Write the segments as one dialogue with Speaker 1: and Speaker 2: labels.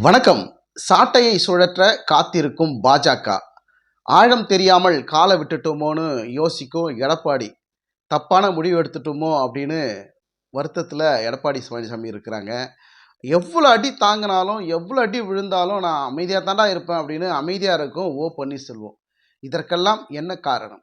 Speaker 1: வணக்கம். சாட்டையை சுழற்ற காத்திருக்கும் பாஜக. ஆழம் தெரியாமல் கால விட்டுட்டோமோன்னு யோசிக்கும் எடப்பாடி. தப்பான முடிவு எடுத்துட்டோமோ அப்படின்னு வருத்தத்தில் எடப்பாடி பழனிசாமி இருக்கிறாங்க. எவ்வளோ அடி தாங்கினாலும் எவ்வளோ அடி விழுந்தாலும் நான் அமைதியாக தாண்டா இருப்பேன் அப்படின்னு அமைதியாக இருக்கும் பன்னீர்செல்வம். இதற்கெல்லாம் என்ன காரணம்?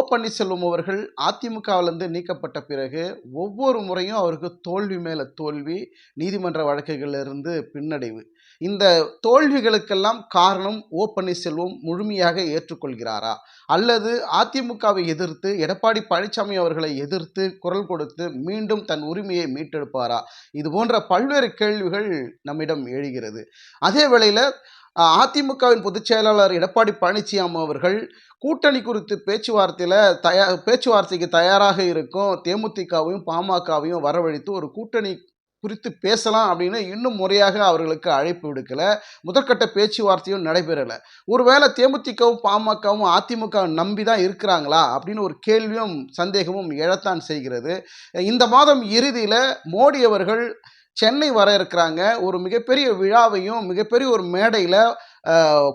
Speaker 1: பன்னீர்செல்வம் அவர்கள் அதிமுகவிலிருந்து நீக்கப்பட்ட பிறகு ஒவ்வொரு முறையும் அவருக்கு தோல்வி மேலே தோல்வி, நீதிமன்ற வழக்குகளிலிருந்து பின்னடைவு. இந்த தோல்விகளுக்கெல்லாம் காரணம் பன்னீர்செல்வம் முழுமையாக ஏற்றுக்கொள்கிறாரா? அல்லது அதிமுகவை எதிர்த்து எடப்பாடி பழனிசாமி அவர்களை எதிர்த்து குரல் கொடுத்து மீண்டும் தன் உரிமையை மீட்டெடுப்பாரா? இது போன்ற பல்வேறு கேள்விகள் நம்மிடம் எழுகிறது. அதே வேளையில் அதிமுகவின் பொதுச் செயலாளர் எடப்பாடி பழனிசாமி அவர்கள் கூட்டணி குறித்து பேச்சுவார்த்தைக்கு தயாராக இருக்கும் தேமுதிகவையும் பாமகவையும் வரவழைத்து ஒரு கூட்டணி குறித்து பேசலாம் அப்படின்னு இன்னும் முறையாக அவர்களுக்கு அழைப்பு விடுக்கல. முதற்கட்ட பேச்சுவார்த்தையும் நடைபெறலை. ஒருவேளை தேமுதிகவும் பாமகவும் அதிமுக நம்பி தான் இருக்கிறாங்களா அப்படின்னு ஒரு கேள்வியும் சந்தேகமும் எழத்தான் செய்கிறது. இந்த மாதம் இறுதியில் மோடி அவர்கள் சென்னை வர இருக்கிறாங்க. ஒரு மிகப்பெரிய விழாவையும் மிகப்பெரிய ஒரு மேடையில்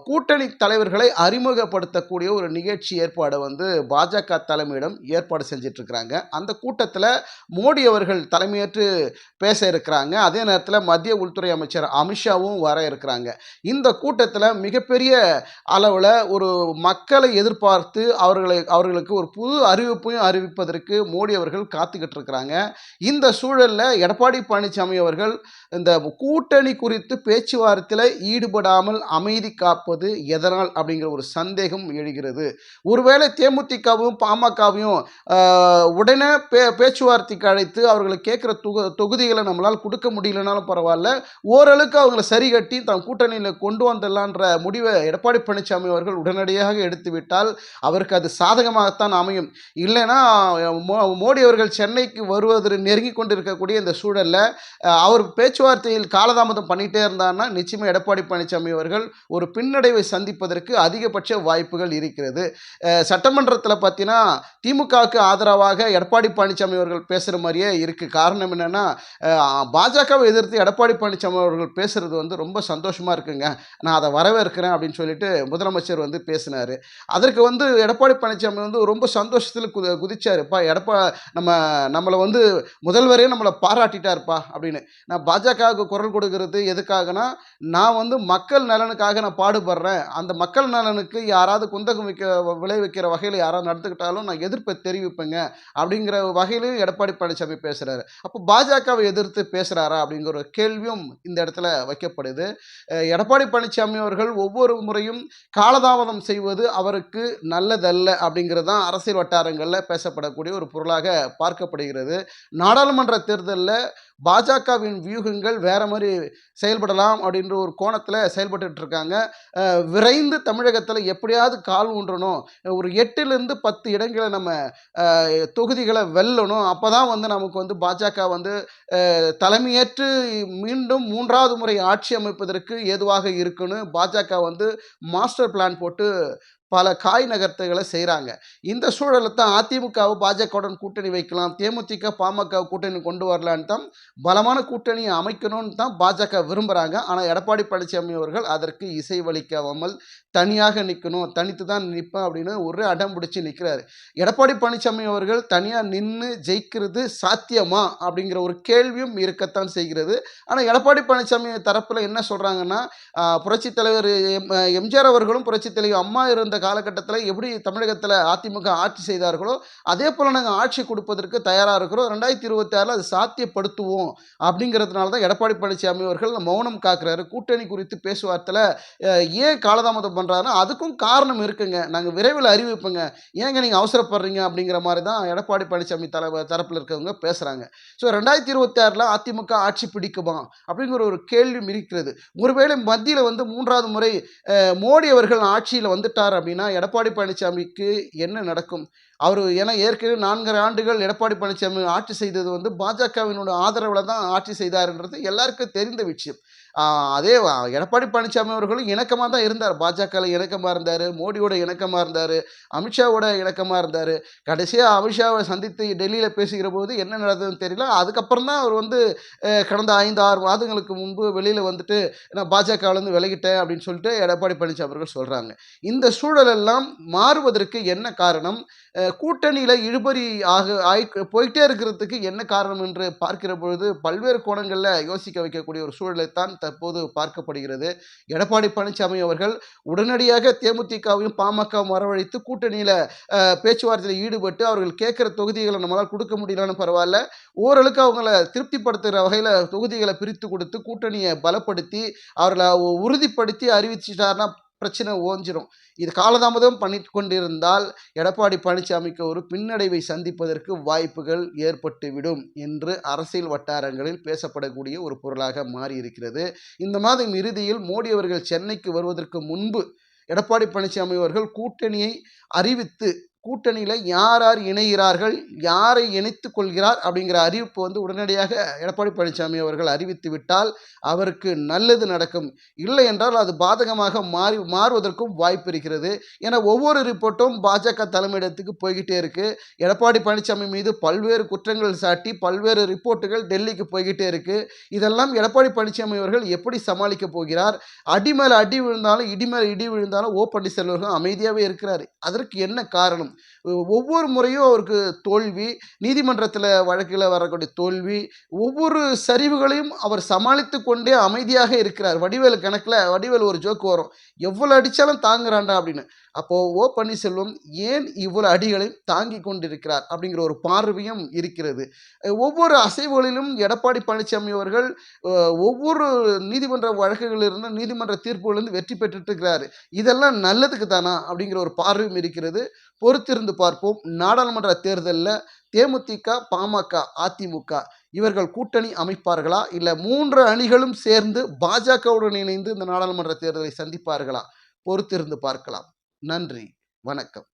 Speaker 1: கூட்டணி தலைவர்களை அறிமுகப்படுத்தக்கூடிய ஒரு நிகழ்ச்சி ஏற்பாடு பாஜக தலைமையிடம் ஏற்பாடு செஞ்சிட்ருக்கிறாங்க. அந்த கூட்டத்தில் மோடி அவர்கள் தலைமையேற்று பேச இருக்கிறாங்க. அதே நேரத்தில் மத்திய உள்துறை அமைச்சர் அமித்ஷாவும் வர இருக்கிறாங்க. இந்த கூட்டத்தில் மிகப்பெரிய அளவில் ஒரு மக்களை எதிர்பார்த்து அவர்களுக்கு ஒரு புது அறிவிப்பையும் அறிவிப்பதற்கு மோடி அவர்கள் காத்துக்கிட்டு இருக்கிறாங்க. இந்த சூழலில் எடப்பாடி பழனிசாமி அவர்கள் இந்த கூட்டணி குறித்து பேச்சுவார்த்தையில் ஈடுபடாமல் அமைதி காப்பது எதனால் அப்படிங்கிற ஒரு சந்தேகம் எழுகிறது. ஒருவேளை தேமுதிகவும் பாமகவையும் உடனே பேச்சுவார்த்தைக்கு அழைத்து அவர்களை கேட்குற தொகுதிகளை நம்மளால் கொடுக்க முடியலனாலும் பரவாயில்ல, ஓரளவுக்கு அவங்களை சரி கட்டி தன் கூட்டணியில் கொண்டு வந்துடலான்ற முடிவை எடப்பாடி பழனிசாமி அவர்கள் உடனடியாக எடுத்துவிட்டால் அவருக்கு அது சாதகமாகத்தான் அமையும். இல்லைன்னா மோடி அவர்கள் சென்னைக்கு வருவதற்கு நெருங்கி கொண்டிருக்கக்கூடிய இந்த சூழலில் அவர் பேச்சுவார்த்தையில் காலதாமதம் பண்ணிகிட்டே இருந்தார்னா நிச்சயமாக எடப்பாடி பழனிசாமி அவர்கள் ஒரு பின்னடைவை சந்திப்பதற்கு அதிகபட்ச வாய்ப்புகள் இருக்கிறது. சட்டமன்றத்தில் பார்த்தீங்கன்னா திமுகவுக்கு ஆதரவாக எடப்பாடி பழனிசாமி அவர்கள் பேசுகிற மாதிரியே இருக்குது. காரணம் என்னென்னா, பாஜகவை எதிர்த்து எடப்பாடி பழனிசாமி அவர்கள் பேசுகிறது ரொம்ப சந்தோஷமாக இருக்குங்க, நான் அதை வரவேற்கிறேன் அப்படின்னு சொல்லிட்டு முதலமைச்சர் பேசினார். அதற்கு எடப்பாடி பழனிசாமி ரொம்ப சந்தோஷத்தில் குதிச்சாருப்பா. நம்மளை முதல்வரே நம்மளை பாராட்டிட்டாருப்பா அப்படின்னு. நான் பாஜகவுக்கு குரல் கொடுக்கறது எதுக்காகனா, நான் மக்கள் நலனுக்காக நான் பாடுபடுறேன். அந்த மக்கள் நலனுக்கு யாராவது குந்தகம் விளைவிக்கிற வகையில் யாராவது நடந்துக்கிட்டாலும் நான் எதிர்ப்பை தெரிவிப்பேங்க அப்படிங்கிற வகையிலையும் எடப்பாடி பழனிசாமி பேசுகிறாரு. அப்போ பாஜகவை எதிர்த்து பேசுகிறாரா அப்படிங்கிற ஒரு கேள்வியும் இந்த இடத்துல வைக்கப்படுது. எடப்பாடி பழனிசாமி அவர்கள் ஒவ்வொரு முறையும் காலதாமதம் செய்வது அவருக்கு நல்லதல்ல அப்படிங்கிறது தான் அரசியல் வட்டாரங்களில் பேசப்படக்கூடிய ஒரு பொருளாக பார்க்கப்படுகிறது. நாடாளுமன்ற தேர்தலில் பாஜகவின் வியூகங்கள் வேற மாதிரி செயல்படலாம் அப்படின்ற ஒரு கோணத்தில் செயல்பட்டு இருக்காங்க. விரைந்து தமிழகத்தில் எப்படியாவது கால் ஊன்றணும், ஒரு 8லிருந்து 10 இடங்களை நம்ம தொகுதிகளை வெல்லணும், அப்போ தான் நமக்கு பாஜக தலைமையேற்று மீண்டும் 3வது முறை ஆட்சி அமைப்பதற்கு ஏதுவாக இருக்குன்னு பாஜக மாஸ்டர் பிளான் போட்டு பல காய் நகர்த்துகளை செய்கிறாங்க. இந்த சூழலில் தான் அதிமுகவை பாஜகவுடன் கூட்டணி வைக்கலாம், தேமுதிக பாமக கூட்டணி கொண்டு வரலான்னு தான் பலமான கூட்டணியை அமைக்கணும்னு தான் பாஜக விரும்புகிறாங்க. ஆனால் எடப்பாடி பழனிசாமி அவர்கள் அதற்கு இசைவளிக்காமல் தனியாக நிற்கணும், தனித்து தான் நிற்பேன் அப்படின்னு ஒரு அடம் பிடிச்சி நிற்கிறாரு. எடப்பாடி பழனிசாமி அவர்கள் தனியாக நின்று ஜெயிக்கிறது சாத்தியமா அப்படிங்கிற ஒரு கேள்வியும் இருக்கத்தான் செய்கிறது. ஆனால் எடப்பாடி பழனிசாமி தரப்பில் என்ன சொல்கிறாங்கன்னா, புரட்சித் தலைவர் எம்ஜிஆர் அவர்களும் புரட்சித் தலைவர் அம்மா இருந்த காலகட்டத்தில் எப்படி தமிழகத்தில் அதிமுக ஆட்சி செய்தார்களோ அதே போல் நாங்கள் ஆட்சி கொடுப்பதற்கு தயாராக இருக்கிறோம், 2026 அது சாத்தியப்படுத்துவோம் அப்படிங்கிறதுனால தான் எடப்பாடி பழனிசாமி அவர்கள் மௌனம் காக்குறாரு. கூட்டணி குறித்து பேச்சுவார்த்தையில் ஏன் காலதாமதம் பண்ணுறாருன்னா அதுக்கும் காரணம் இருக்குங்க, நாங்கள் விரைவில் அறிவிப்போங்க, ஏங்க நீங்கள் அவசரப்படுறீங்க அப்படிங்கிற மாதிரி தான் எடப்பாடி பழனிசாமி தரப்பில் இருக்கிறவங்க பேசுகிறாங்க. ஸோ 2026 அதிமுக ஆட்சி பிடிக்குமா அப்படிங்கிற ஒரு கேள்வி இருக்கிறது. ஒருவேளை மத்தியில் 3வது முறை மோடி அவர்கள் ஆட்சியில் வந்துட்டார் அப்படின்னா எடப்பாடி பழனிசாமிக்கு என்ன நடக்கும்? ஏன்னா ஏற்கனவே 4 ஆண்டுகள் எடப்பாடி பழனிசாமி ஆட்சி செய்தது பாஜகவினோட ஆதரவில் தான் ஆட்சி செய்தார்ன்றது எல்லாருக்கும் தெரிந்த விஷயம். ஆ அதே எடப்பாடி பழனிசாமி அவர்களும் இணக்கமா தான் இருந்தார். பாஜகல இணக்கமா இருந்தாரு. மோடியோட இணக்கமா இருந்தாரு. அமித்ஷாவோட இணக்கமா இருந்தாரு. கடைசியா அமித்ஷாவ சந்தித்து டெல்லியில பேசுகிற போது என்ன நடந்ததுன்னு தெரியல. அதுக்கப்புறம் தான் அவர் வந்து கடந்த 5, 6 மாதங்களுக்கு முன்பு வெளியில வந்துட்டு நான் பாஜகவிலேருந்து விலகிட்டேன் அப்படின்னு சொல்லிட்டு எடப்பாடி பழனிசாமி அவர்கள் சொல்றாங்க. இந்த சூழல் எல்லாம் மாறுவதற்கு என்ன காரணம்? கூட்டணியில இழுபறி போயிட்டே இருக்கிறதுக்கு என்ன காரணம் என்று பார்க்கிற பொழுது பல்வேறு கோணங்கள்ல யோசிக்க வைக்கக்கூடிய ஒரு சூழலைத்தான் தற்போது பார்க்கப்படுகிறது. எடப்பாடி பழனிசாமி அவர்கள் உடனடியாக தேமுதிகவையும் பாமகவும் வரவழைத்து கூட்டணியில பேச்சுவார்த்தையில் ஈடுபட்டு அவர்கள் கேட்கிற தொகுதிகளை நம்மளால கொடுக்க முடியலன்னு பரவாயில்ல, ஓரளவுக்கு அவங்கள திருப்திப்படுத்துகிற வகையில தொகுதிகளை பிரித்து கொடுத்து கூட்டணியை பலப்படுத்தி அவர்களை உறுதிப்படுத்தி அறிவிச்சிட்டாருன்னா பிரச்சனை ஓஞ்சிரும். இது காலதாமதம் பண்ணிட்டு கொண்டிருந்தால் எடப்பாடி பழனிசாமிக்கு ஒரு பின்னடைவை சந்திப்பதற்கு வாய்ப்புகள் ஏற்பட்டுவிடும் என்று அரசியல் வட்டாரங்களில் பேசப்படக்கூடிய ஒரு பொருளாக மாறி இருக்கிறது. இந்த மாதம் இறுதியில் மோடி அவர்கள் சென்னைக்கு வருவதற்கு முன்பு எடப்பாடி பழனிசாமி அவர்கள் கூட்டணியை அறிவித்து கூட்டணியில யார் யார் இணைகிறார்கள், யாரை இணைத்துக் கொள்கிறார் அப்படிங்கிற அறிவிப்பு வந்து உடனடியாக எடப்பாடி பழனிசாமி அவர்கள் அறிவித்து விட்டால் அவருக்கு நல்லது நடக்கும். இல்லை என்றால் அது பாதகமாக மாறுவதற்கும் வாய்ப்பு இருக்கிறது. ஏன்னா ஒவ்வொரு ரிப்போர்ட்டும் பாஜக தலைமையிடத்துக்கு போய்கிட்டே இருக்கு. எடப்பாடி பழனிசாமி மீது பல்வேறு குற்றங்கள் சாட்டி பல்வேறு ரிப்போர்ட்டுகள் டெல்லிக்கு போய்கிட்டே இருக்கு. இதெல்லாம் எடப்பாடி பழனிசாமி அவர்கள் எப்படி சமாளிக்க போகிறார்? அடி மேல அடி விழுந்தாலும் இடி மேல இடி விழுந்தாலும் பன்னீர்செல்வம் அமைதியாவே இருக்கிறாரு. அதற்கு என்ன காரணம்? ஒவ்வொரு முறையும் அவருக்கு தோல்வி, நீதிமன்றத்தில் வழக்கில் வரக்கூடிய தோல்வி, ஒவ்வொரு சரிவுகளையும் அவர் சமாளித்து கொண்டே அமைதியாக இருக்கிறார். வடிவேல் ஒரு ஜோக் வரும், எவ்வளோ அடித்தாலும் தாங்குறாண்டா அப்படின்னு. அப்போது பன்னீர்செல்வம் ஏன் இவ்வளோ அடிகளையும் தாங்கி கொண்டிருக்கிறார் அப்படிங்கிற ஒரு பார்வையும் இருக்கிறது. ஒவ்வொரு அசைவுகளிலும் எடப்பாடி பழனிசாமி அவர்கள் ஒவ்வொரு நீதிமன்ற வழக்குகளிலிருந்து நீதிமன்ற தீர்ப்புகளிலிருந்து வெற்றி பெற்றுட்டு இருக்கிறாரு. இதெல்லாம் நல்லதுக்கு தானா அப்படிங்கிற ஒரு பார்வையும் இருக்கிறது. பொறுத்திருந்து பார்ப்போம். நாடாளுமன்ற தேர்தலில் தேமுதிக, பாமக, அதிமுக இவர்கள் கூட்டணி அமைப்பார்களா? இல்லை 3 அணிகளும் சேர்ந்து பாஜகவுடன் இணைந்து இந்த நாடாளுமன்ற தேர்தலை சந்திப்பார்களா? பொறுத்திருந்து பார்க்கலாம். நன்றி. வணக்கம்.